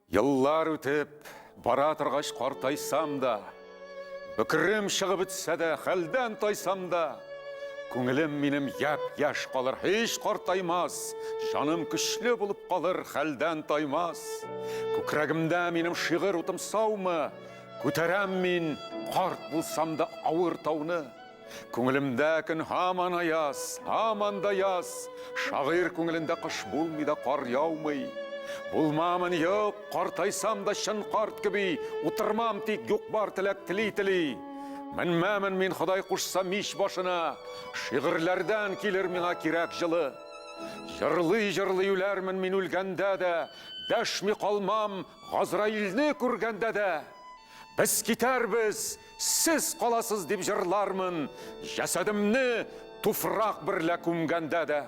Yıllar ötüp, bara тұрғаш қартайсам да, бүкірім шығып бітсе де, халдан тайсам да, көңілім менім яп-яш қалыр, еш қартаймас, жаным күшлі болып қалыр, халдан таймас. Көкірегімді менім шығыр ұтым саумы, көтерем мен қарт болсам да ауыр тауны. Көңілімді күн хаман аяс, хаман да яс, шағыр көңілінде қыш болмайда қар яумай. Bulmamın yok, qartaysam da şın qart gibi, uturmam tek yok бар тілек тілей. Мінмәмін мен Құдай құшсам еш башына, шиғырлардан келер меңа керек жылы. Жырлый үләрмін мен өлгенде де, дәшми қалмам Ғазраилні көргенде де. Біз кетербіз, сіз қаласыз деп жырлармын, жәсәдімні туфрақ бірлі көмгенде де.